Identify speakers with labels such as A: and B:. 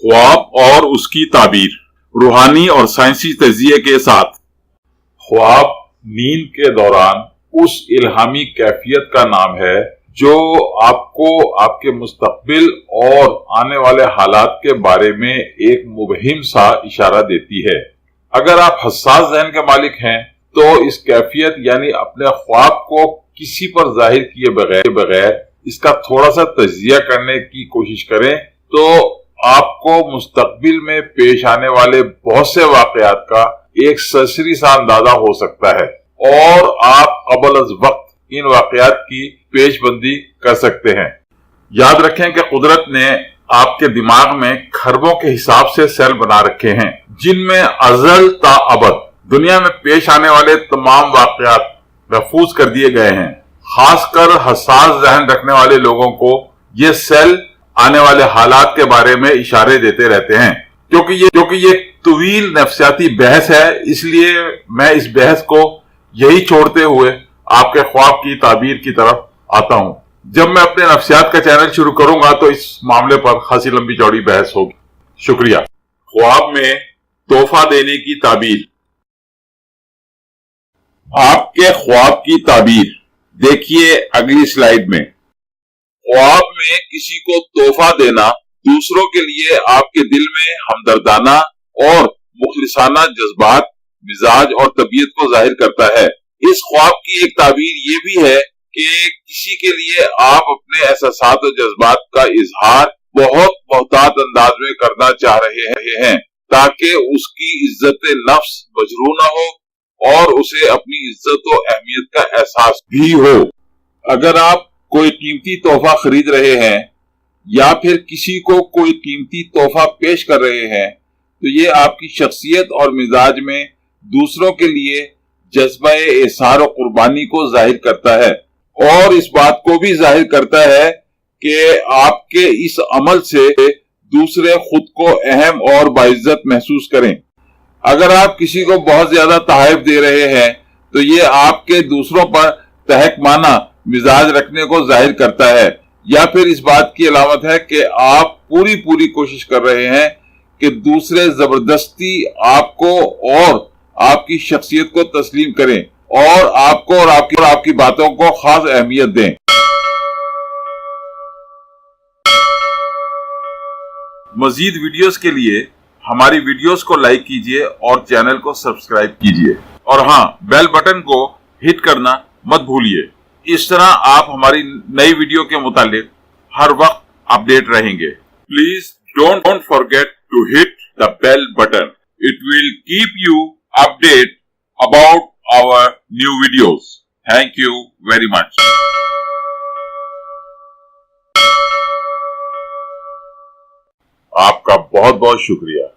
A: ख्वाब और उसकी ताबीर, रूहानी और साइंसी तजिए के साथ। ख्वाब नींद के दौरान उस इल्हामी कैफियत का नाम है जो आपको आपके मुस्तकबिल और आने वाले हालात के बारे में एक मुबहिम सा इशारा देती है। अगर आप हसास ज़हन के मालिक हैं तो इस कैफियत यानी अपने ख्वाब को किसी पर जाहिर किए बगैर इसका थोड़ा सा तजिया करने की कोशिश करें तो आपको मुस्तकबिल में पेश आने वाले बहुत से वाकयात का एक सरसरी सा अंदाजा हो सकता है और आप क़ब्ल अज़ वक्त इन वाकयात की पेशबंदी कर सकते हैं। याद रखें कि कुदरत ने आपके दिमाग में खरबों के हिसाब से सेल बना रखे हैं जिनमें अज़ल ता अबद दुनिया में पेश आने वाले तमाम वाकयात महफूज कर दिए गए हैं। खासकर हसास ज़हन रखने वाले लोगों को ये सेल आने वाले हालात के बारे में इशारे देते रहते हैं। क्योंकि ये तवील नफ्सियाती बहस है, इसलिए मैं इस बहस को यही छोड़ते हुए आपके ख्वाब की ताबीर की तरफ आता हूं। जब मैं अपने नफ्सियात का चैनल शुरू करूंगा तो इस मामले पर खासी लंबी चौड़ी बहस होगी। शुक्रिया। ख्वाब में तोहफा देने की ताबीर। आपके ख्वाब की ताबीर देखिए अगली स्लाइड में। ख्वाब में किसी को तोहफा देना दूसरों के लिए आपके दिल में हमदर्दाना और मुखलिसाना जज्बात, मिजाज और तबीयत को जाहिर करता है। इस ख्वाब की एक ताबीर ये भी है कि किसी के लिए आप अपने एहसासात और जज्बात का इजहार बहुत मोहतात अंदाज में करना चाह रहे हैं ताकि उसकी इज्जत नफ्स मजरूह न हो और उसे अपनी इज्जत और अहमियत का एहसास भी हो। अगर आप कोई कीमती तोहफा खरीद रहे हैं या फिर किसी को कोई कीमती तोहफा पेश कर रहे हैं तो ये आपकी शख्सियत और मिजाज में दूसरों के लिए जज्बा एसार और कुर्बानी को जाहिर करता है और इस बात को भी जाहिर करता है कि आपके इस अमल से दूसरे खुद को अहम और बाइज्जत महसूस करें। अगर आप किसी को बहुत ज्यादा तहफ़ दे रहे हैं तो ये आपके दूसरों पर तहकमाना मिजाज रखने को जाहिर करता है या फिर इस बात की अलामत है कि आप पूरी कोशिश कर रहे हैं कि दूसरे जबरदस्ती आपको और आपकी शख्सियत को तस्लीम करें और आपको और आपकी बातों को खास अहमियत दें। मजीद वीडियोस के लिए हमारी वीडियोस को लाइक कीजिए और चैनल को सब्सक्राइब कीजिए और हाँ, बेल बटन को हिट करना मत भूलिए। इस तरह आप हमारी नई वीडियो के मुतालिक हर वक्त अपडेट रहेंगे। Please don't forget to hit the bell button. It will keep you update about our new videos. Thank you very much. आपका बहुत बहुत शुक्रिया।